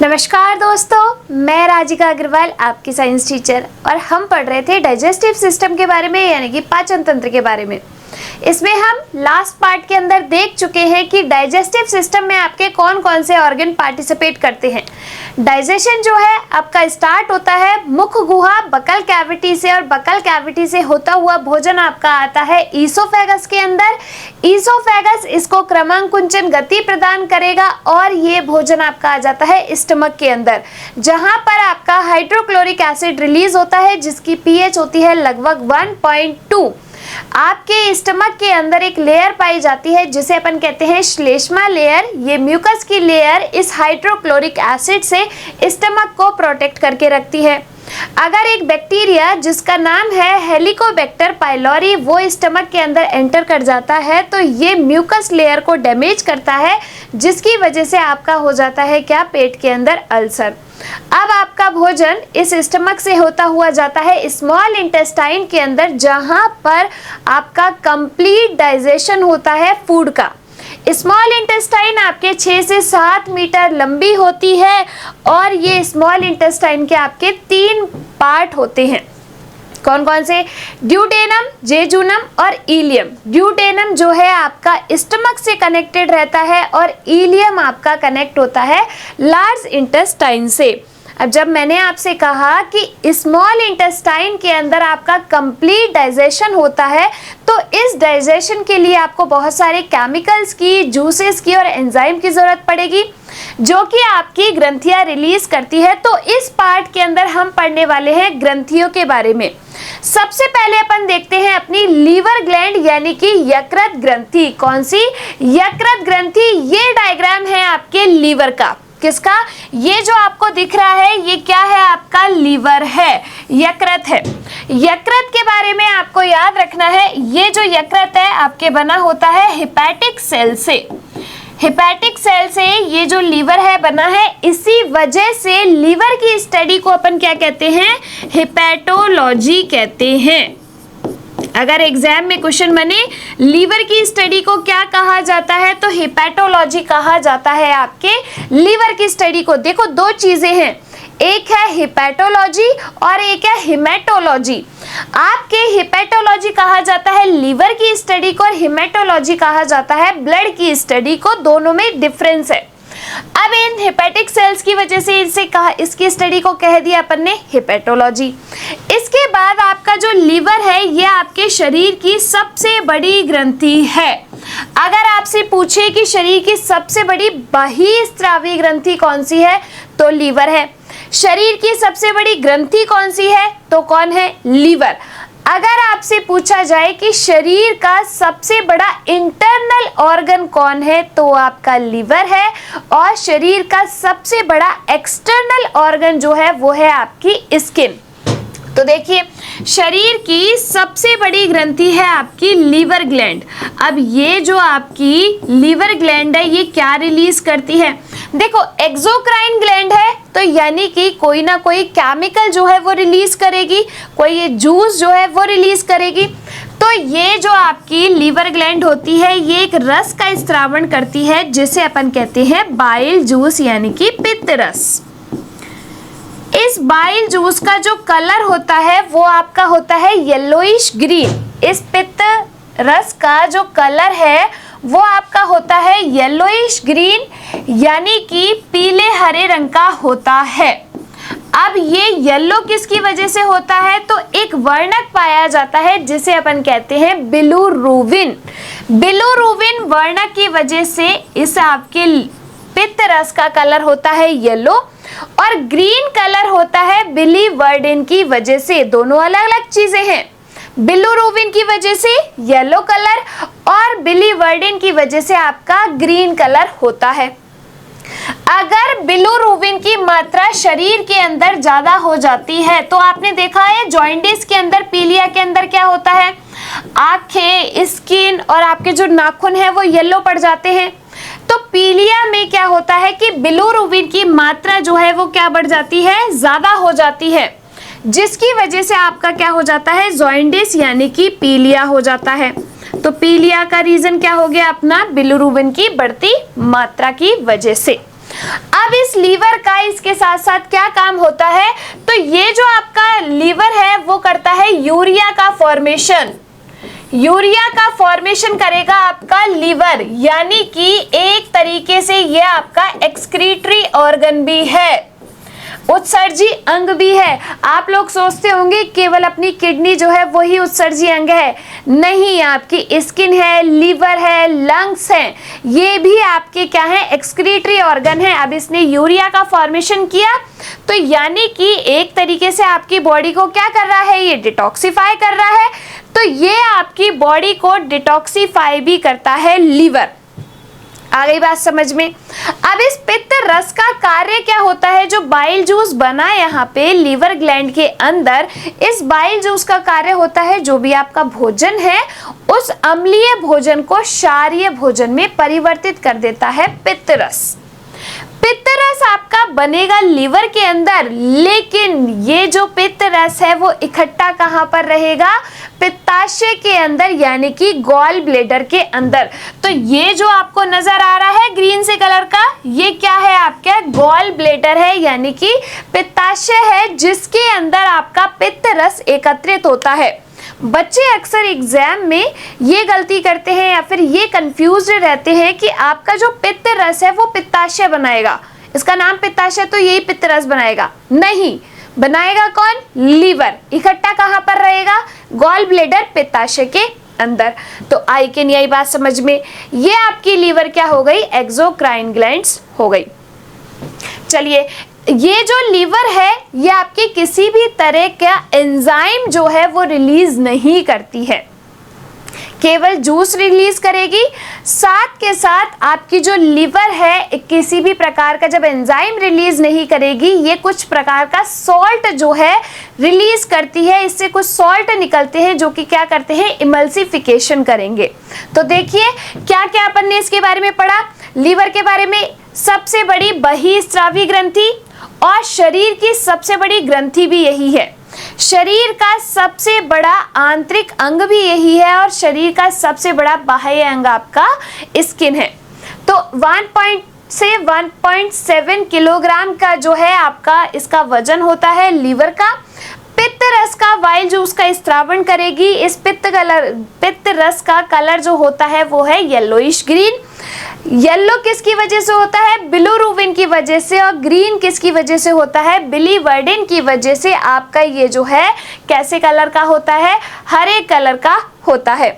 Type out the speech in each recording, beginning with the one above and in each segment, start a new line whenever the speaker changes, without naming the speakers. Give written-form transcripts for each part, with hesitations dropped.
नमस्कार दोस्तों, मैं राजिका अग्रवाल आपकी साइंस टीचर और हम पढ़ रहे थे डाइजेस्टिव सिस्टम के बारे में, यानी कि पाचन तंत्र के बारे में। इसमें हम लास्ट पार्ट के अंदर देख चुके हैं कि डाइजेस्टिव सिस्टम में आपके कौन कौन से ऑर्गन पार्टिसिपेट करते हैं। डाइजेशन जो है आपका स्टार्ट होता है मुख गुहा बकल कैविटी से, और बकल कैविटी से होता हुआ भोजन आपका आता है ईसोफेगस के अंदर। ईसोफेगस इसको क्रमांकुंचन गति प्रदान करेगा और ये भोजन आपका आ जाता है स्टमक के अंदर, जहां पर आपका हाइड्रोक्लोरिक एसिड रिलीज होता है जिसकी पीएच होती है लगभग 1.2। आपके स्टमक के अंदर एक लेयर पाई जाती है जिसे अपन कहते हैं श्लेष्मा लेयर। ये म्यूकस की लेयर इस हाइड्रोक्लोरिक एसिड से स्टमक को प्रोटेक्ट करके रखती है। अगर एक बैक्टीरिया जिसका नाम है हेलिकोबैक्टर पाइलोरी वो स्टमक के अंदर एंटर कर जाता है तो ये म्यूकस लेयर को डैमेज करता है, जिसकी वजह से आपका हो जाता है क्या, पेट के अंदर अल्सर। अब आपका भोजन इस स्टमक से होता हुआ जाता है स्मॉल इंटेस्टाइन के अंदर, जहां पर आपका कंप्लीट डाइजेशन होता है फूड का। स्मॉल इंटेस्टाइन आपके 6 से 7 मीटर लंबी होती है और ये स्मॉल इंटेस्टाइन के आपके 3 पार्ट होते हैं। कौन कौन से? ड्यूडेनम, जेजुनम और इलियम। ड्यूडेनम जो है आपका स्टमक से कनेक्टेड रहता है और इलियम आपका कनेक्ट होता है लार्ज इंटेस्टाइन से। अब जब मैंने आपसे कहा कि स्मॉल इंटेस्टाइन के अंदर आपका कंप्लीट डाइजेशन होता है तो इस डाइजेशन के लिए आपको बहुत सारे केमिकल्स की, जूसेस की और एंजाइम की जरूरत पड़ेगी जो कि आपकी ग्रंथियां रिलीज करती है। तो इस पार्ट के अंदर हम पढ़ने वाले हैं ग्रंथियों के बारे में। सबसे पहले अपन देखते हैं अपनी लीवर ग्लैंड यानी कि यकृत ग्रंथि। कौन सी? यकृत ग्रंथि। ये डायग्राम है आपके लीवर का। किसका? ये जो आपको दिख रहा है ये क्या है? आपका लीवर है, यकृत है। यकृत के बारे में आपको याद रखना है, ये जो यकृत है आपके बना होता है हिपैटिक सेल से। हिपैटिक सेल से ये जो लीवर है बना है, इसी वजह से लीवर की स्टडी को अपन क्या कहते हैं? हिपैटोलॉजी कहते हैं। अगर एग्जाम में क्वेश्चन बने लीवर की स्टडी को क्या कहा जाता है तो हिपैटोलॉजी कहा जाता है आपके लीवर की स्टडी को। देखो दो चीजें हैं, एक है हिपैटोलॉजी और एक है हिमेटोलॉजी। आपके हिपैटोलॉजी कहा जाता है लीवर की स्टडी को और हिमेटोलॉजी कहा जाता है ब्लड की स्टडी को। दोनों में डिफरेंस है। अब इन हिपैटिक सेल्स की वजह से इसे कहा, इसकी स्टडी को कह दिया अपन ने हिपैटोलॉजी। इसके बाद आपका जो लीवर है ये आपके शरीर की सबसे बड़ी ग्रंथि है। अगर आपसे पूछे कि शरीर की सबसे बड़ी बहिस्रावी ग्रंथि कौन सी है तो लीवर है। शरीर की सबसे बड़ी ग्रंथि कौन सी है तो कौन है? लीवर। अगर आपसे पूछा जाए कि शरीर का सबसे बड़ा इंटरनल ऑर्गन कौन है तो आपका लीवर है, और शरीर का सबसे बड़ा एक्सटर्नल ऑर्गन जो है वो है आपकी स्किन। तो देखिए शरीर की सबसे बड़ी ग्रंथि है आपकी लीवर ग्लैंड। अब ये जो आपकी लीवर ग्लैंड है ये क्या रिलीज करती है? देखो एक्सोक्राइन ग्लैंड है तो यानी कि कोई ना कोई केमिकल जो है वो रिलीज करेगी, कोई ये जूस जो है वो रिलीज करेगी। तो ये जो आपकी लीवर ग्लैंड होती है ये एक रस का स्त्रावण करती है जिसे अपन कहते हैं बाइल जूस यानी कि पित्त रस। इस बाइल जूस का जो कलर होता है वो आपका होता है येलोइश ग्रीन। इस पित्त रस का जो कलर है वो आपका होता है येलोइश ग्रीन यानी कि पीले हरे रंग का होता है। अब ये येलो किसकी वजह से होता है तो एक वर्णक पाया जाता है जिसे अपन कहते हैं बिलिरुबिन। बिलिरुबिन वर्णक की वजह से इस आपके पित्त रस का कलर होता है येलो और ग्रीन कलर होता है बिलिवर्डिन की वजह से। दोनों अलग अलग चीजें हैं। बिलिरुबिन की वजह से येलो कलर और बिलिवर्डिन की वजह से आपका ग्रीन कलर होता है। अगर बिलिरुबिन की मात्रा शरीर के अंदर ज्यादा हो जाती है तो आपने देखा है जॉइंटिस के अंदर, पीलिया के अंदर क्या होता है, आंखें, स्किन और आपके जो नाखून है वो येलो पड़ जाते हैं। तो पीलिया में क्या होता है कि बिलिरुबिन की मात्रा जो है वो क्या बढ़ जाती है, ज्यादा हो जाती है, जिसकी वजह से आपका क्या हो जाता है, जॉइंटिस यानी कि पीलिया हो जाता है। तो पीलिया का रीजन क्या हो गया अपना, बिलिरुबिन की बढ़ती मात्रा की वजह से। अब इस लीवर का, इस साथ साथ क्या काम होता है, तो ये जो आपका लीवर है वो करता है यूरिया का फॉर्मेशन। यूरिया का फॉर्मेशन करेगा आपका लीवर, यानी कि एक तरीके से ये आपका एक्सक्रीटरी ऑर्गन भी है, उत्सर्जी अंग भी है। आप लोग सोचते होंगे केवल अपनी किडनी जो है वही उत्सर्जी अंग है, नहीं, आपकी स्किन है, लीवर है, लंग्स हैं, ये भी आपके क्या है, एक्सक्रीटरी ऑर्गन है। अब इसने यूरिया का फॉर्मेशन किया तो यानी कि एक तरीके से आपकी बॉडी को क्या कर रहा है, ये डिटॉक्सिफाई कर रहा है। तो ये आपकी बॉडी को डिटॉक्सिफाई भी करता है लीवर। आ गई बात समझ में। अब इस पित्त रस का कार्य क्या होता है, जो बाइल जूस बना यहाँ पे लीवर ग्लैंड के अंदर, इस बाइल जूस का कार्य होता है जो भी आपका भोजन है उस अम्लीय भोजन को क्षारीय भोजन में परिवर्तित कर देता है पित्त रस। पित्त रस आपका बनेगा लीवर के अंदर, लेकिन ये जो पित्त रस है वो इकट्ठा कहाँ पर रहेगा, पित्ताशय के अंदर, यानी कि गॉल ब्लेडर के अंदर। तो ये जो आपको नजर आ रहा है ग्रीन से कलर का, ये क्या है, आपका गॉल ब्लेडर है, यानी कि पित्ताशय है जिसके अंदर आपका पित्त रस एकत्रित होता है। बच्चे अक्सर एग्जाम में ये गलती करते हैं या फिर ये कंफ्यूज्ड रहते हैं कि आपका जो पित्त रस है वो पित्ताशय बनाएगा, इसका नाम पित्ताशय, तो यही पित्त रस बनाएगा, नहीं, बनाएगा कौन, लीवर। इकट्ठा कहाँ पर रहेगा, गॉल ब्लेडर पित्ताशय के अंदर। तो आई के नहीं आई बात समझ में। ये आपकी लीवर क्या हो गई, एक्सोक्राइन ग्लैंड्स हो गई। चलिए, ये जो लीवर है ये आपके किसी भी तरह का एंजाइम जो है वो रिलीज नहीं करती है, केवल जूस रिलीज करेगी। साथ के साथ आपकी जो लीवर है किसी भी प्रकार का जब एंजाइम रिलीज नहीं करेगी, ये कुछ प्रकार का सॉल्ट जो है रिलीज करती है, इससे कुछ सॉल्ट निकलते हैं जो कि क्या करते हैं, इमल्सिफिकेशन करेंगे। तो देखिए क्या क्या अपन ने इसके बारे में पढ़ा, लीवर के बारे में, सबसे बड़ी बहिस्रावी ग्रंथि और शरीर की सबसे बड़ी ग्रंथि भी यही है, शरीर का सबसे बड़ा आंतरिक अंग भी यही है और शरीर का सबसे बड़ा बाह्य अंग आपका स्किन है। तो 1 से 1.7 किलोग्राम का जो है आपका इसका वजन होता है लीवर का। पित्त रस का वाइल जूस का स्त्रावण करेगी। इस पित्त रस का कलर जो होता है वो है येलोइश ग्रीन। येलो किसकी वजह से होता है, बिलिरुबिन की वजह से, और ग्रीन किसकी वजह से होता है, बिलीवर्डिन की वजह से आपका ये जो है कैसे कलर का होता है, हरे कलर का होता है।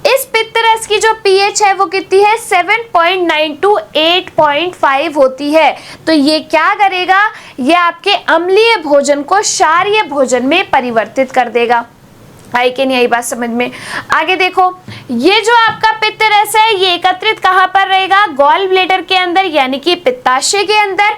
इस पित्त रस की जो पीएच है वो कितनी है, 7.9 to 8.5 होती है। तो ये क्या करेगा, ये आपके अम्लीय भोजन को क्षारीय भोजन में परिवर्तित कर देगा। आई के नहीं आई बात समझ में। आगे देखो, ये जो आपका पित्त रस है ये एकत्रित कहाँ पर रहेगा, गॉल ब्लेडर के अंदर, यानी कि पित्ताशय के अंदर।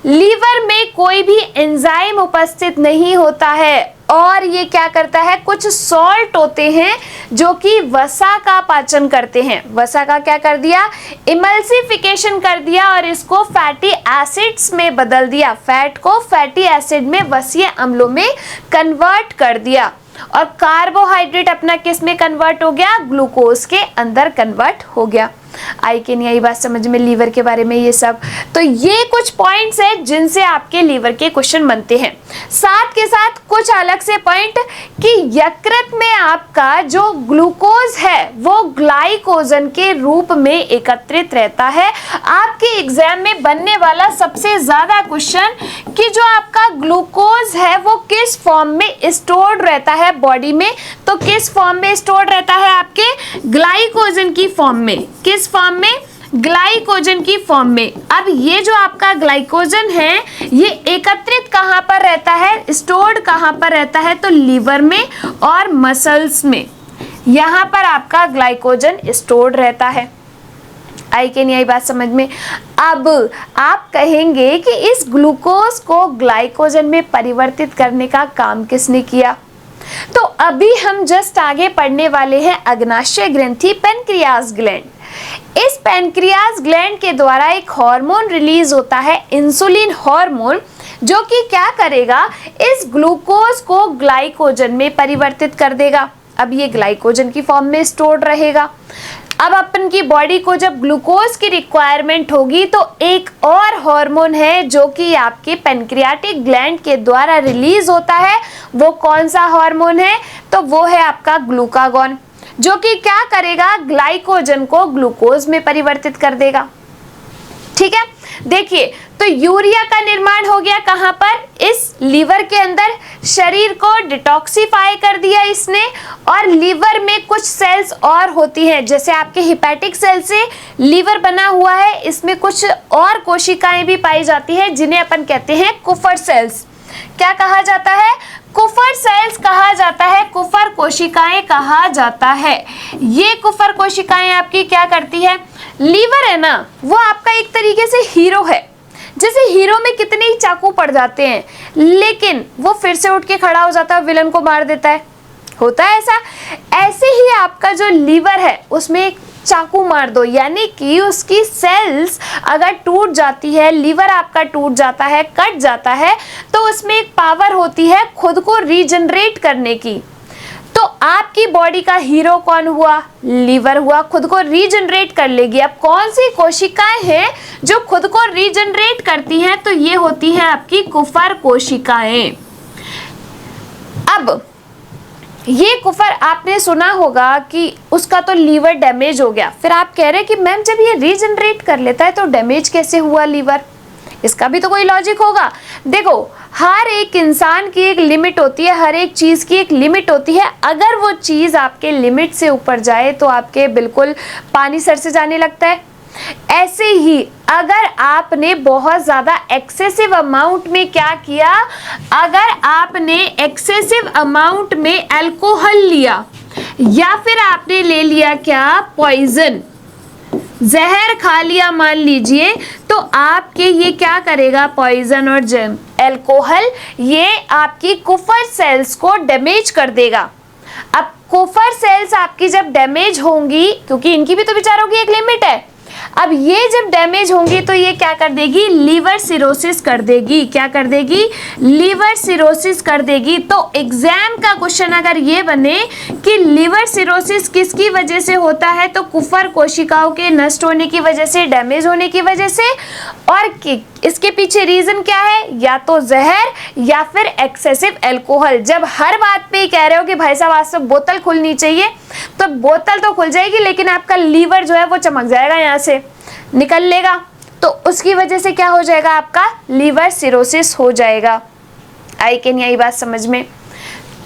लीवर में कोई भी एंजाइम उपस्थित नहीं होता है और ये क्या करता है, कुछ सॉल्ट होते हैं जो कि वसा का पाचन करते हैं। वसा का क्या कर दिया, इमल्सिफिकेशन कर दिया और इसको फैटी एसिड्स में बदल दिया, फैट को फैटी एसिड में, वसीय अम्लों में कन्वर्ट कर दिया। और कार्बोहाइड्रेट अपना किस में कन्वर्ट हो गया, ग्लूकोज के अंदर कन्वर्ट हो गया। आई के नहीं आई बात समझ में लीवर के बारे में ये सब। तो ये कुछ पॉइंट्स हैं जिनसे आपके लीवर के क्वेश्चन बनते हैं। साथ के साथ कुछ अलग से पॉइंट कि यकृत में आपका जो ग्लूकोज है वो ग्लाइकोजन के रूप में एकत्रित रहता है। आपके एग्जाम में बनने वाला सबसे ज्यादा क्वेश्चन कि जो आपका ग्लूकोज है वो किस फॉर्म में स्टोर्ड रहता है बॉडी में, तो किस फॉर्म में स्टोर्ड रहता है, आपके ग्लाइकोजन की फॉर्म में। किस फॉर्म में, ग्लाइकोजन की फॉर्म में। अब ये जो आपका ग्लाइकोजन है ये एकत्रित कहाँ पर रहता है, स्टोर्ड कहाँ पर रहता है, तो लीवर में और मसल्स में, यहाँ पर आपका ग्लाइकोजन स्टोर्ड रहता है। आई के नहीं आई बात समझ में। अब आप कहेंगे कि इस ग्लूकोज को ग्लाइकोजन में परिवर्तित करने का काम किसने किया, तो अभी हम जस्ट आगे पढ़ने वाले हैं अग्नाशय ग्रंथि, पेनक्रियास ग्लैंड। इस पेनक्रियास ग्लैंड के द्वारा एक हार्मोन रिलीज होता है, इंसुलिन हार्मोन, जो कि क्या करेगा, इस ग्लूकोज को ग्लाइकोजन में परिवर्तित कर देगा। अब ये ग्लाइकोजन की फॉर्म में स्टोर्ड रहेगा। अब अपन की बॉडी को जब ग्लूकोज की रिक्वायरमेंट होगी तो एक और हार्मोन है जो कि आपके पैनक्रियाटिक ग्लैंड के द्वारा रिलीज होता है। वो कौन सा हार्मोन है? तो वो है आपका ग्लूकागॉन, जो कि क्या करेगा, ग्लाइकोजन को ग्लूकोज में परिवर्तित कर देगा। ठीक है, देखिए तो यूरिया का निर्माण हो गया कहां पर? इस लीवर के अंदर। शरीर को डिटॉक्सिफाई कर दिया इसने। और लीवर में कुछ सेल्स और होती हैं, जैसे आपके हिपैटिक सेल से लीवर बना हुआ है, इसमें कुछ और कोशिकाएं भी पाई जाती है जिन्हें अपन कहते हैं कुफर सेल्स। क्या कहा जाता है? कुफर सेल्स कहा जाता है, कुफर कोशिकाएं कहा जाता है। ये कुफर कोशिकाएं आपकी क्या करती है? लीवर है ना, वो आपका एक तरीके से हीरो है। जैसे हीरो में कितने ही चाकू पड़ जाते हैं, लेकिन वो फिर से उठ के खड़ा हो जाता है, विलन को मार देता है, होता है ऐसा। ऐसे ही आपका जो लीवर है उसमें एक चाकू मार दो, यानी कि उसकी सेल्स अगर टूट जाती है, लीवर आपका टूट जाता है, कट जाता है, तो उसमें एक पावर होती है खुद को रीजनरेट करने की। तो आपकी बॉडी का हीरो कौन हुआ? लीवर हुआ, खुद को रीजनरेट कर लेगी। अब कौन सी कोशिकाएं हैं जो खुद को रीजनरेट करती हैं? तो ये होती हैं आपकी कुफर कोशिकाएं। अब ये कुफर, आपने सुना होगा कि उसका तो लीवर डैमेज हो गया, फिर आप कह रहे हैं कि मैम जब ये रीजनरेट कर लेता है तो डैमेज कैसे हुआ लीवर? इसका भी तो कोई लॉजिक होगा। देखो, हर एक इंसान की एक लिमिट होती है, हर एक चीज की एक लिमिट होती है। अगर वो चीज आपके लिमिट से ऊपर जाए तो आपके बिल्कुल पानी सर से जाने लगता है। ऐसे ही अगर आपने बहुत ज्यादा एक्सेसिव अमाउंट में क्या किया, अगर आपने एक्सेसिव अमाउंट में अल्कोहल लिया, या फिर आपने ले लिया क्या, पॉइजन, जहर खा लिया मान लीजिए, तो आपके ये क्या करेगा, पॉइजन और अल्कोहल, ये आपकी कुफर सेल्स को डैमेज कर देगा। अब कुफर सेल्स आपकी जब डैमेज होंगी, क्योंकि इनकी भी तो बेचारों की एक लिमिट है, अब ये जब डैमेज होंगी तो ये क्या कर देगी, लीवर सिरोसिस कर देगी। क्या कर देगी, लीवर सिरोसिस कर देगी। तो एग्जाम का क्वेश्चन अगर ये बने कि लीवर सिरोसिस किसकी वजह से होता है, तो कुफर कोशिकाओं के नष्ट होने की वजह से, डैमेज होने की वजह से, और इसके पीछे रीजन क्या है, या तो जहर या फिर एक्सेसिव अल्कोहल। जब हर बात पे कह रहे हो कि भाई साहब आज तो बोतल खुलनी चाहिए, तो बोतल तो खुल जाएगी, लेकिन आपका लीवर जो है वो चमक जाएगा, यहाँ से निकल लेगा, तो उसकी वजह से क्या हो जाएगा, आपका लीवर सिरोसिस हो जाएगा। आई कि नहीं आई बात समझ में?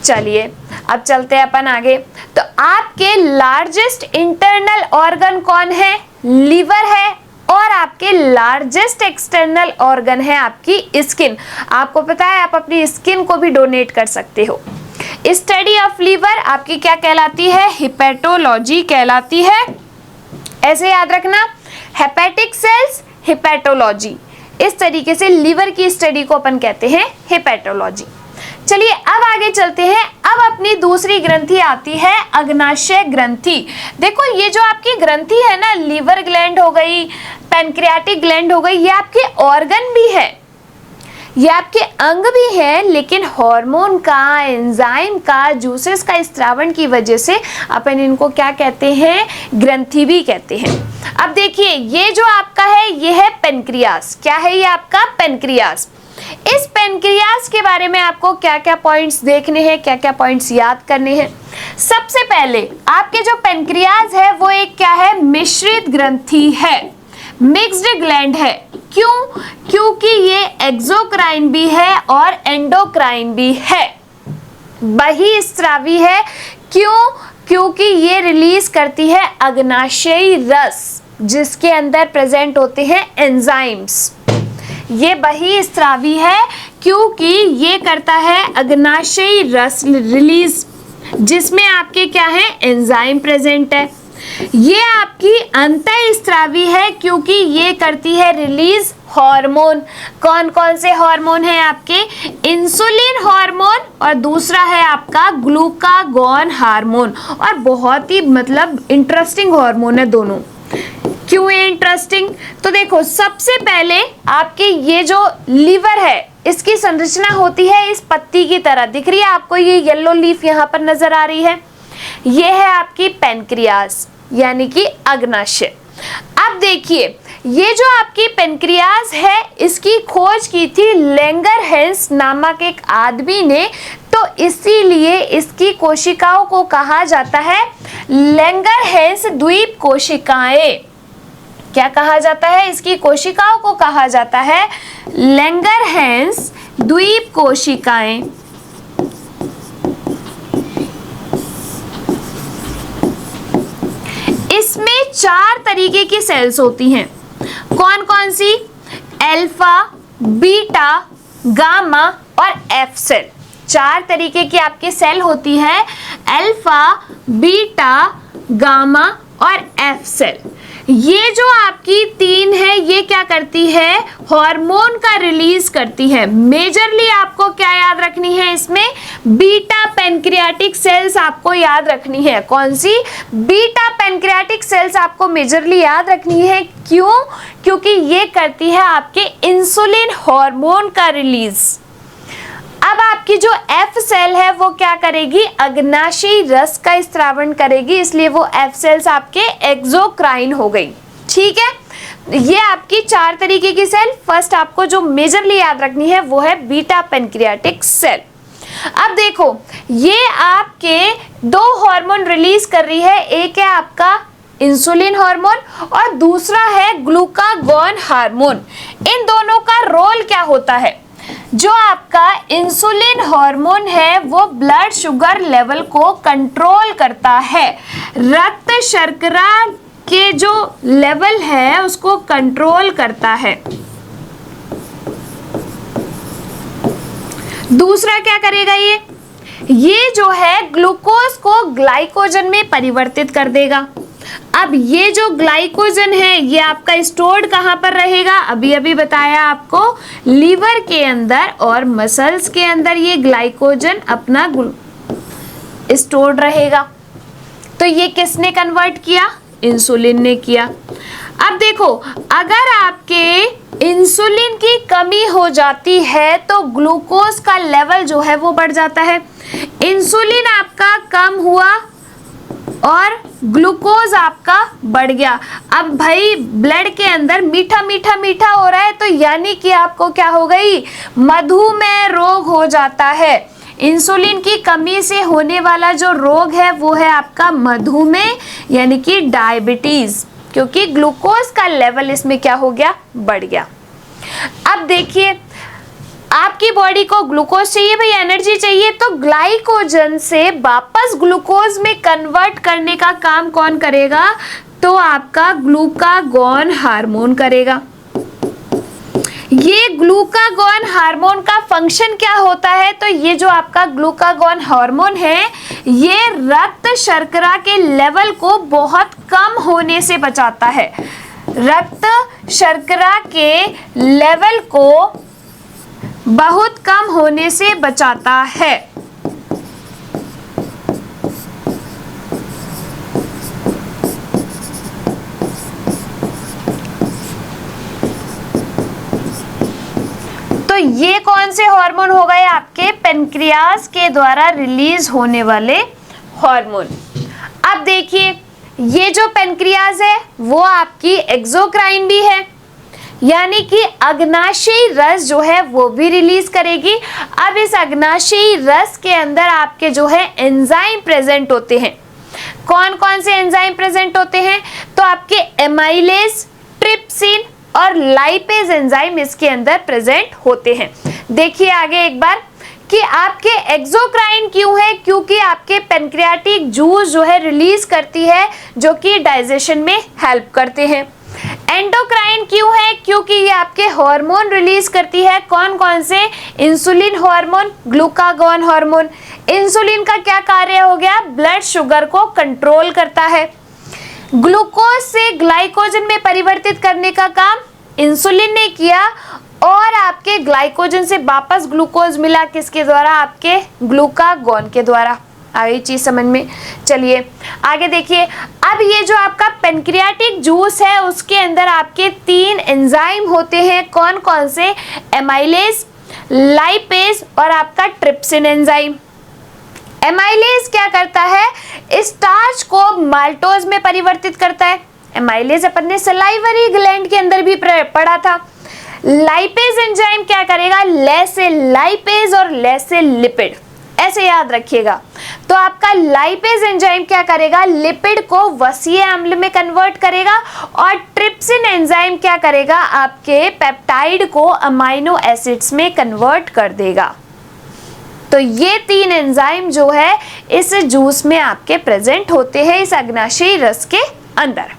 चलिए अब चलते हैं अपन आगे। तो आपके लार्जेस्ट इंटरनल ऑर्गन कौन है, लीवर है, और आपके लार्जेस्ट एक्सटर्नल ऑर्गन है आपकी स्किन। आपको पता है आप अपनी स्किन को भी डोनेट कर सकते हो। स्टडी ऑफ लीवर आपकी क्या कहलाती है, हिपैटोलॉजी कहलाती है। ऐसे याद रखना, हेपेटिक सेल्स, हिपैटोलॉजी, इस तरीके से लीवर की स्टडी को अपन कहते हैं हिपैटोलॉजी। चलिए अब आगे चलते हैं। अब अपनी दूसरी ग्रंथि आती है अग्नाशय ग्रंथि। देखो ये जो आपकी ग्रंथि है ना, लीवर ग्लैंड हो गई, पैनक्रियाटिक ग्लैंड हो गई, ये आपके ऑर्गन भी है, ये आपके अंग भी है, लेकिन हार्मोन का, एंजाइम का, जूसेस का स्त्रावण की वजह से अपन इनको क्या कहते हैं, ग्रंथि भी कहते हैं। अब देखिए ये जो आपका है ये है पेनक्रियास। क्या है ये आपका, पेनक्रियास। इस पेनक्रियास के बारे में आपको क्या क्या पॉइंट्स देखने हैं, क्या क्या पॉइंट्स याद करने हैं। सबसे पहले आपके जो पेनक्रियास है वो एक क्या है, मिश्रित ग्रंथि है, मिक्स्ड ग्लैंड है। क्यों? क्योंकि ये एक्सोक्राइन भी है और एंडोक्राइन भी है, बहिस्रावी है। क्यों? क्योंकि ये रिलीज करती है अग्नाशयी रस, जिसके अंदर प्रेजेंट होते हैं एंजाइम्स। ये बहिस्रावी है क्योंकि ये करता है अग्नाशयी रस रिलीज, जिसमें आपके क्या है, एंजाइम प्रेजेंट है। ये आपकी अंतःस्रावी है क्योंकि ये करती है रिलीज हार्मोन। कौन कौन से हार्मोन हैं आपके, इंसुलिन हार्मोन, और दूसरा है आपका ग्लूकागॉन हार्मोन। और बहुत ही मतलब इंटरेस्टिंग हार्मोन है दोनों। क्यों है इंटरेस्टिंग? तो देखो सबसे पहले आपके ये जो लीवर है इसकी संरचना होती है इस पत्ती की तरह। दिख रही है आपको ये येलो लीफ यहाँ पर नजर आ रही है, ये है आपकी पेनक्रियास। यानी कि अग्नाशय। अब देखिए, ये जो आपकी पेनक्रियाज है इसकी खोज की थी लैंगरहैंस नामक एक आदमी ने, तो इसीलिए इसकी कोशिकाओं को कहा जाता है लैंगरहैंस द्वीप कोशिकाएं। क्या कहा जाता है? इसकी कोशिकाओं को कहा जाता है लैंगरहैंस द्वीप कोशिकाएं। इसमें 4 तरीके की सेल्स होती हैं। कौन कौन सी? अल्फा, बीटा, गामा और एफ सेल। 4 तरीके की आपकी सेल होती है, अल्फा, बीटा, गामा और एफ सेल। ये जो आपकी 3 है ये क्या करती है? हार्मोन का रिलीज करती है। मेजरली आपको क्या याद रखनी है इसमें? बीटा पैनक्रियाटिक सेल्स आपको याद रखनी है। कौन सी? बीटा पैनक्रियाटिक सेल्स आपको मेजरली याद रखनी है। क्यों? क्योंकि ये करती है आपके इंसुलिन हार्मोन का रिलीज। अब आपकी जो एफ सेल है वो क्या करेगी? अग्नाशयी रस का स्त्रावण करेगी, इसलिए वो एफ सेल्स आपके एक्सोक्राइन हो गई। ठीक है, ये आपकी 4 तरीके की सेल। फर्स्ट आपको जो मेजरली याद रखनी है वो है बीटा पैनक्रियाटिक सेल। अब देखो, ये आपके 2 हार्मोन रिलीज कर रही है। एक है आपका इंसुलिन हार्मोन और दूसरा है ग्लूकागॉन हार्मोन। इन दोनों का रोल क्या होता है? जो आपका इंसुलिन हार्मोन है वो ब्लड शुगर लेवल को कंट्रोल करता है, रक्त शर्करा के जो लेवल है उसको कंट्रोल करता है। दूसरा क्या करेगा? ये जो है ग्लूकोज को ग्लाइकोजन में परिवर्तित कर देगा। अब ये जो ग्लाइकोजन है ये आपका स्टोर्ड कहाँ पर रहेगा? अभी अभी बताया आपको, लीवर के अंदर और मसल्स के अंदर ये ग्लाइकोजन अपना स्टोर्ड रहेगा। तो ये किसने कन्वर्ट किया? इंसुलिन ने किया। अब देखो, अगर आपके इंसुलिन की कमी हो जाती है तो ग्लूकोज का लेवल जो है वो बढ़ जाता है। इंसुलिन आपका कम हुआ और ग्लूकोज आपका बढ़ गया। अब भाई ब्लड के अंदर मीठा मीठा मीठा हो रहा है, तो यानी कि आपको क्या हो गई? मधुमेह रोग हो जाता है। इंसुलिन की कमी से होने वाला जो रोग है वो है आपका मधुमेह, यानी कि डायबिटीज, क्योंकि ग्लूकोज का लेवल इसमें क्या हो गया? बढ़ गया। अब देखिए, आपकी बॉडी को ग्लूकोज चाहिए भाई, एनर्जी चाहिए, तो ग्लाइकोजन से वापस ग्लूकोज में कन्वर्ट करने का काम कौन करेगा? तो आपका ग्लूकागॉन हार्मोन करेगा। ये ग्लूकागॉन हार्मोन का फंक्शन क्या होता है? तो ये जो आपका ग्लूकागॉन हार्मोन है ये रक्त शर्करा के लेवल को बहुत कम होने से बचाता है। रक्त शर्करा के लेवल को बहुत कम होने से बचाता है। तो ये कौन से हार्मोन हो गए? आपके पेनक्रियाज के द्वारा रिलीज होने वाले हार्मोन। अब देखिए, ये जो पेनक्रियाज है वो आपकी एक्सोक्राइन भी है, यानी कि अग्नाशयी रस जो है वो भी रिलीज करेगी। अब इस अग्नाशयी रस के अंदर आपके जो है एंजाइम प्रेजेंट होते हैं। कौन कौन से एंजाइम प्रेजेंट होते हैं? तो आपके एमाइलेज, ट्रिप्सिन और लाइपेज एंजाइम इसके अंदर प्रेजेंट होते हैं। देखिए आगे एक बार कि आपके एक्सोक्राइन क्यों है? क्योंकि आपके पेनक्रियाटिक जूस जो है रिलीज करती है, जो कि डाइजेशन में हेल्प करते हैं। एंडोक्राइन क्यों है? क्योंकि ये आपके हार्मोन रिलीज करती है। कौन कौन से? Insulin hormone, glucagon hormone. Insulin का क्या कार्य हो गया? ब्लड शुगर को कंट्रोल करता है। ग्लूकोज से ग्लाइकोजन में परिवर्तित करने का काम इंसुलिन ने किया और आपके ग्लाइकोजन से वापस ग्लूकोज मिला किसके द्वारा? आपके ग्लूकागॉन के द्वारा। आई चीज समझ में? चलिए आगे देखिए। अब ये जो आपका पेनक्रियाटिक जूस है उसके अंदर आपके 3 एंजाइम होते हैं। कौन कौन से? एमाइलेज, लाइपेज और आपका ट्रिप्सिन एंजाइम। एमाइलेज क्या करता है, स्टार्च को माल्टोज में परिवर्तित करता है। एमाइलेज अपन ने सलाइवरी ग्लैंड के अंदर भी पढ़ा था। लाइपेज एंजाइम क्या करेगा, लेसे लाइपेज और लेसे लिपिड, ऐसे याद रखिएगा। तो आपका लाइपेज एंजाइम क्या करेगा, लिपिड को वसीय अम्ल में कन्वर्ट करेगा, और ट्रिप्सिन एंजाइम क्या करेगा, आपके पेप्टाइड को अमाइनो एसिड्स में कन्वर्ट कर देगा। तो ये 3 एंजाइम जो है इस जूस में आपके प्रेजेंट होते हैं, इस अग्नाशयी रस के अंदर।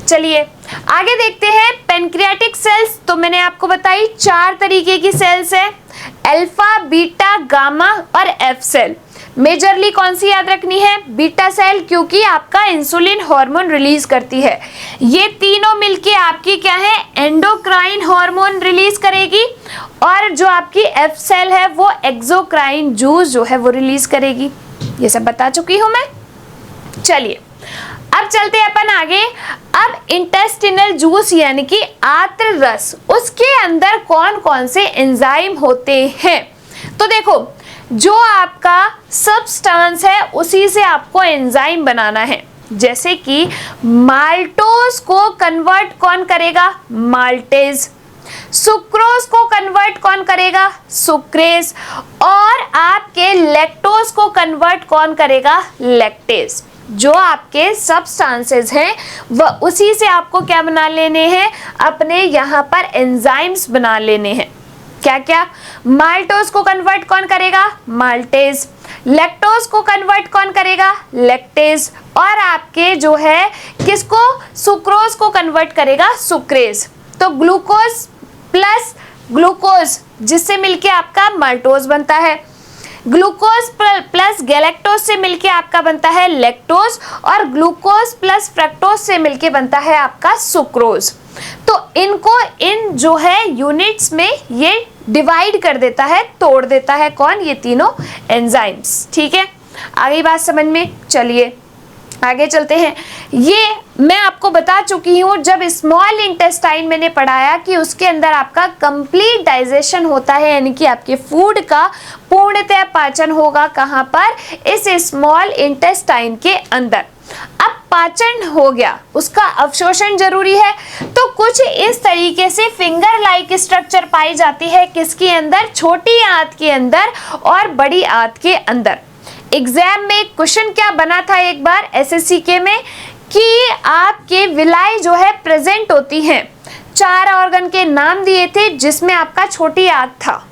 चलिए आगे देखते हैं पेनक्रियाटिक सेल्स। तो मैंने आपको बताई 4 तरीके की सेल्स है, अल्फा, बीटा, गामा और एफ सेल। मेजरली कौन सी याद रखनी है, बीटा सेल, क्योंकि आपका इंसुलिन हार्मोन रिलीज करती है। ये तीनों मिलके आपकी क्या है, एंडोक्राइन हार्मोन रिलीज करेगी, और जो आपकी एफ सेल है वो एक्सोक्राइन जूस जो है वो रिलीज करेगी। ये सब बता चुकी हूं मैं। चलिए अब चलते हैं अपन आगे। अब इंटेस्टिनल जूस यानी कि आंत्र रस, उसके अंदर कौन कौन से एंजाइम होते हैं। तो देखो, जो आपका सब्सटेंस है उसी से आपको एंजाइम बनाना है। जैसे कि माल्टोज को कन्वर्ट कौन करेगा, माल्टेज। सुक्रोज को कन्वर्ट कौन करेगा, सुक्रेज। और आपके लैक्टोज को कन्वर्ट कौन करेगा, लैक्टेज। जो आपके सब्सटेंसेस हैं वह उसी से आपको क्या बना लेने हैं, अपने यहाँ पर एंजाइम्स बना लेने हैं। क्या क्या, माल्टोज को कन्वर्ट कौन करेगा, माल्टेज। लैक्टोज को कन्वर्ट कौन करेगा, लैक्टेज। और आपके जो है किसको, सुक्रोज को कन्वर्ट करेगा, सुक्रेज। तो ग्लूकोज प्लस ग्लूकोज जिससे मिलके आपका माल्टोज बनता है, ग्लूकोज प्लस गैलेक्टोज से मिलके आपका बनता है लैक्टोज, और ग्लूकोज प्लस फ्रक्टोज से मिलके बनता है आपका सुक्रोज। तो इनको इन जो है यूनिट्स में ये डिवाइड कर देता है, तोड़ देता है कौन, ये तीनों एंजाइम्स। ठीक है, आगे बात समझ में। चलिए आगे चलते हैं। ये मैं आपको बता चुकी हूँ जब स्मॉल इंटेस्टाइन मैंने पढ़ाया कि उसके अंदर आपका कंप्लीट डाइजेशन होता है, यानी कि आपके फूड का पूर्णतः पाचन होगा कहाँ पर, इस स्मॉल इंटेस्टाइन के अंदर। अब पाचन हो गया, उसका अवशोषण जरूरी है। तो कुछ इस तरीके से फिंगर लाइक स्ट्रक्चर पाई जाती है किसके अंदर, छोटी आंत के अंदर और बड़ी आंत के अंदर। एग्जाम में क्वेश्चन क्या बना था एक बार एसएससी के में, कि आपके विलाई जो है प्रेजेंट होती हैं। 4 ऑर्गन के नाम दिए थे जिसमें आपका छोटी आंत था,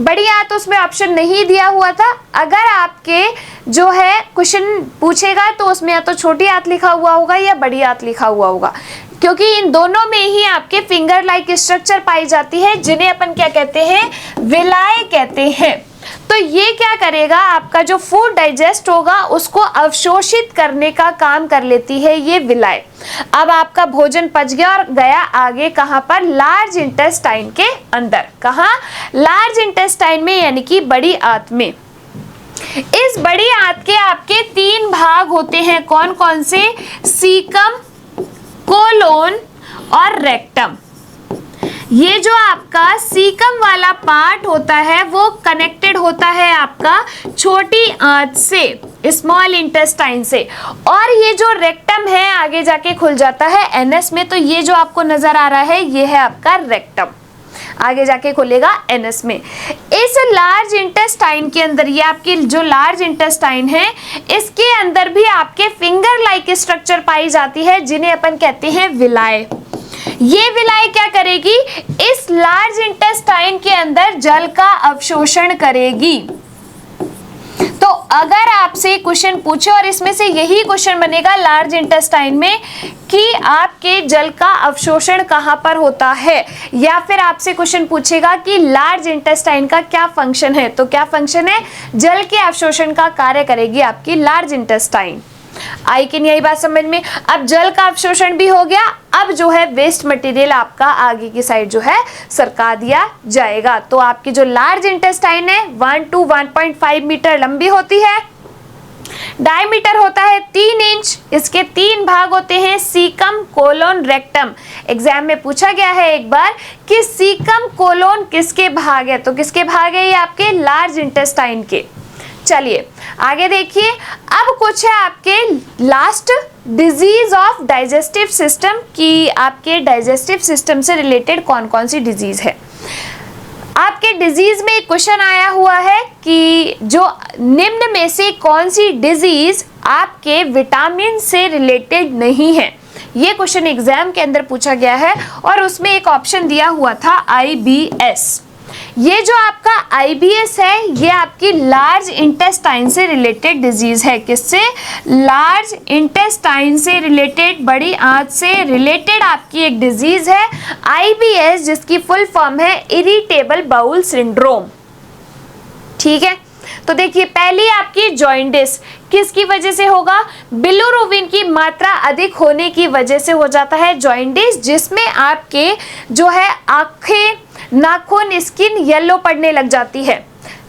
बड़ी आंत उसमें ऑप्शन नहीं दिया हुआ था। अगर आपके जो है क्वेश्चन पूछेगा तो उसमें या तो छोटी आंत लिखा हुआ होगा या बड़ी आंत लिखा हुआ होगा, क्योंकि इन दोनों में ही आपके फिंगर लाइक स्ट्रक्चर पाई जाती है, जिन्हें अपन क्या कहते हैं, विलाय कहते हैं। तो ये क्या करेगा, आपका जो फूड डाइजेस्ट होगा उसको अवशोषित करने का काम कर लेती है ये विलाय। अब आपका भोजन पच गया और गया आगे कहां पर, लार्ज इंटेस्टाइन के अंदर। कहां, लार्ज इंटेस्टाइन में, यानी कि बड़ी आंत में। इस बड़ी आंत के आपके 3 भाग होते हैं, कौन कौन से, सीकम, कोलोन और रेक्टम। ये जो आपका सीकम वाला पार्ट होता है वो कनेक्टेड होता है आपका छोटी आंत से, स्मॉल इंटेस्टाइन से, और ये जो रेक्टम है आगे जाके खुल जाता है एनएस में। तो ये जो आपको नजर आ रहा है ये है आपका रेक्टम, आगे जाके खुलेगा एनएस में। इस लार्ज इंटेस्टाइन के अंदर, ये आपकी जो लार्ज इंटेस्टाइन है इसके अंदर भी आपके फिंगर लाइक स्ट्रक्चर पाई जाती है, जिन्हें अपन कहते हैं विलाय। ये विलाय क्या करेगी, इस लार्ज इंटेस्टाइन के अंदर जल का अवशोषण करेगी। तो अगर आपसे क्वेश्चन पूछे, और इसमें से यही क्वेश्चन बनेगा लार्ज इंटेस्टाइन में, कि आपके जल का अवशोषण कहां पर होता है, या फिर आपसे क्वेश्चन पूछेगा कि लार्ज इंटेस्टाइन का क्या फंक्शन है, तो क्या फंक्शन है, जल के अवशोषण का कार्य करेगी आपकी लार्ज इंटेस्टाइन। आई कि नहीं आई बात समझ में। अब जल का अवशोषण भी हो गया, अब जो है वेस्ट मटेरियल आपका आगे की साइड जो है सरका दिया जाएगा। तो आपकी जो लार्ज इंटेस्टाइन है 1 to 1.5 मीटर लंबी होती है, डायमीटर होता है 3 इंच। इसके 3 भाग होते हैं, सीकम, कोलोन, रेक्टम। एग्जाम में पूछा गया है एक बार कि सीकम कोलोन किसके भाग है, तो किसके भाग है, ये आपके लार्ज इंटेस्टाइन के। चलिए आगे देखिए, अब कुछ है आपके last disease of digestive system की आपके डाइजेस्टिव सिस्टम से रिलेटेड कौन कौन सी डिजीज है। आपके डिजीज में एक क्वेश्चन आया हुआ है कि जो निम्न में से कौन सी डिजीज आपके विटामिन से रिलेटेड नहीं है। ये क्वेश्चन एग्जाम के अंदर पूछा गया है और उसमें एक ऑप्शन दिया हुआ था IBS। ये जो आपका IBS है ये आपकी लार्ज इंटेस्टाइन से रिलेटेड डिजीज है। किससे? लार्ज इंटेस्टाइन से रिलेटेड, बड़ी आंत से रिलेटेड आपकी एक डिजीज है IBS, जिसकी फुल फॉर्म है इरिटेबल बाउल सिंड्रोम। ठीक है, तो देखिए पहली आपकी जॉइंडिस किसकी वजह से होगा? बिलिरुबिन की मात्रा अधिक होने की वजह से हो जाता है जॉइंडिस, जिसमें आपके जो है आंखें, नाखून, स्किन येलो पड़ने लग जाती है।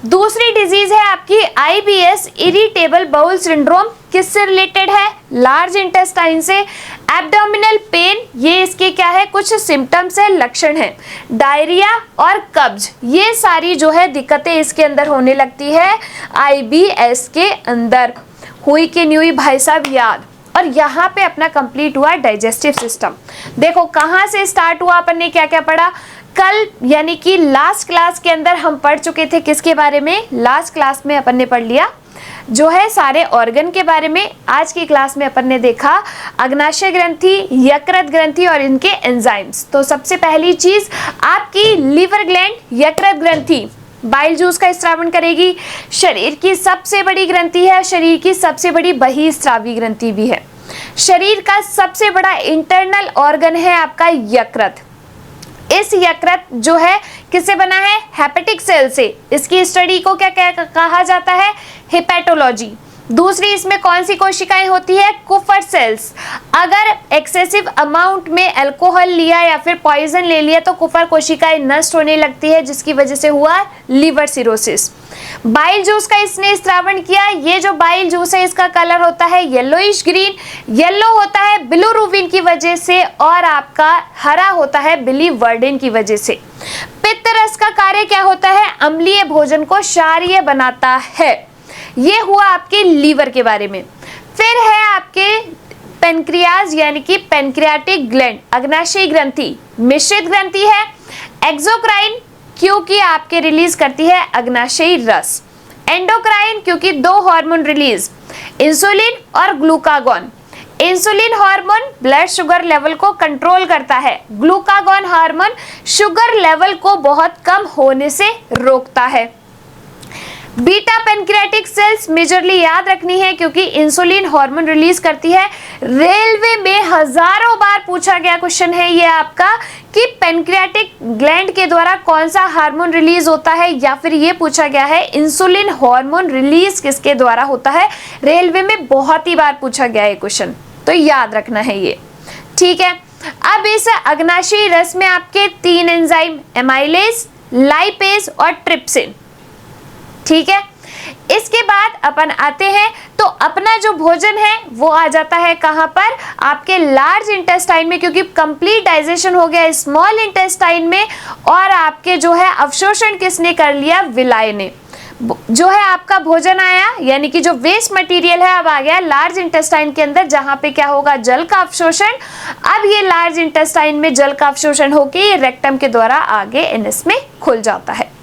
दूसरी डिजीज है आपकी IBS इरिटेबल बाउल सिंड्रोम, किससे रिलेटेड है? लार्ज इंटेस्टाइन से। एब्डोमिनल पेन, ये इसके क्या है? कुछ सिम्टम्स है, लक्षण है। डायरिया और कब्ज, ये सारी जो है दिक्कतें इसके अंदर होने लगती है IBS के अंदर। हुई कि नहीं हुई भाई साहब याद? और यहाँ पे अपना कंप्लीट हुआ डाइजेस्टिव सिस्टम। देखो कहाँ से स्टार्ट हुआ, अपन ने क्या क्या पढ़ा कल, यानी कि लास्ट क्लास के अंदर हम पढ़ चुके थे किसके बारे में? लास्ट क्लास में अपन ने पढ़ लिया जो है सारे ऑर्गन के बारे में। आज की क्लास में अपन ने देखा अग्नाशय ग्रंथि, यकृत ग्रंथि और इनके एंजाइम्स। तो सबसे पहली चीज आपकी लीवर ग्लैंड, यकृत ग्रंथि बाइल जूस का स्रावन करेगी। शरीर की सबसे बड़ी ग्रंथि है, शरीर की सबसे बड़ी बहिस्रावी ग्रंथि भी है। शरीर का सबसे बड़ा इंटरनल ऑर्गन है आपका यकृत। इस यकृत जो है किससे बना है? हेपेटिक सेल से। इसकी स्टडी को क्या कहा जाता है? हेपेटोलॉजी। दूसरी इसमें कौन सी कोशिकाएं होती है? कुफर सेल्स। अगर एक्सेसिव अमाउंट में अल्कोहल लिया या फिर पॉइजन ले लिया तो कुफर कोशिकाएं नष्ट होने लगती है, जिसकी वजह से हुआ लीवर सिरोसिस। बाइल जूस का इसने स्रावन किया। ये जो बाइल जूस है इसका कलर होता है येलोइश ग्रीन। येलो होता है बिलिरुबिन की वजह से और आपका हरा होता है बिलीवर्डिन की वजह से। पित्त रस का कार्य क्या होता है? अम्लीय भोजन को क्षारीय बनाता है। ये हुआ आपके लीवर के बारे में। फिर है आपके पेनक्रियाज यानी कि पेनक्रियाटिक ग्लैंड, अग्नाशयी ग्रंथि, मिश्रित ग्रंथि है। एक्सोक्राइन क्योंकि आपके रिलीज करती है अग्नाशयी रस। एंडोक्राइन क्योंकि दो हार्मोन रिलीज, इंसुलिन और glucagon. Insulin hormone blood sugar level को कंट्रोल करता है, ग्लूकागॉन हार्मोन शुगर लेवल को बहुत कम होने से रोकता है। बीटा पेनक्रियाटिक सेल्स मेजरली याद रखनी है क्योंकि इंसुलिन हार्मोन रिलीज करती है। रेलवे में हजारों बार पूछा गया क्वेश्चन है ये आपका कि पेनक्रियाटिक ग्लैंड के द्वारा कौन सा हार्मोन रिलीज होता है, या फिर ये पूछा गया है इंसुलिन हार्मोन रिलीज किसके द्वारा होता है। रेलवे में बहुत ही बार पूछा गया है क्वेश्चन, तो याद रखना है ये। ठीक है, अब इस अग्नाशयी रस में आपके 3 एंजाइम एमाइलेज, लाइपेज और ट्रिप्सिन। ठीक है, इसके बाद अपन आते हैं तो अपना जो भोजन है वो आ जाता है कहां पर? आपके लार्ज इंटेस्टाइन में, क्योंकि कंप्लीट डाइजेशन हो गया स्मॉल इंटेस्टाइन में और आपके जो है अवशोषण किसने कर लिया? विलाय ने। जो है आपका भोजन आया यानी कि जो वेस्ट मटेरियल है अब आ गया लार्ज इंटेस्टाइन के अंदर, जहां पे क्या होगा? जल का अवशोषण। अब ये लार्ज इंटेस्टाइन में जल का अवशोषण होकर ये रेक्टम के द्वारा आगे एनएस में खुल जाता है।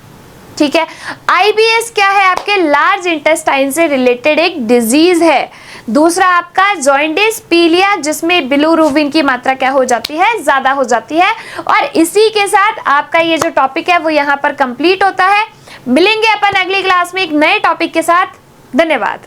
ठीक है, IBS क्या है? आपके लार्ज इंटेस्टाइन से रिलेटेड एक डिजीज है। दूसरा आपका जॉइंडिस, पीलिया, जिसमें बिलिरुबिन की मात्रा क्या हो जाती है? ज्यादा हो जाती है। और इसी के साथ आपका ये जो टॉपिक है वो यहाँ पर कंप्लीट होता है। मिलेंगे अपन अगली क्लास में एक नए टॉपिक के साथ। धन्यवाद।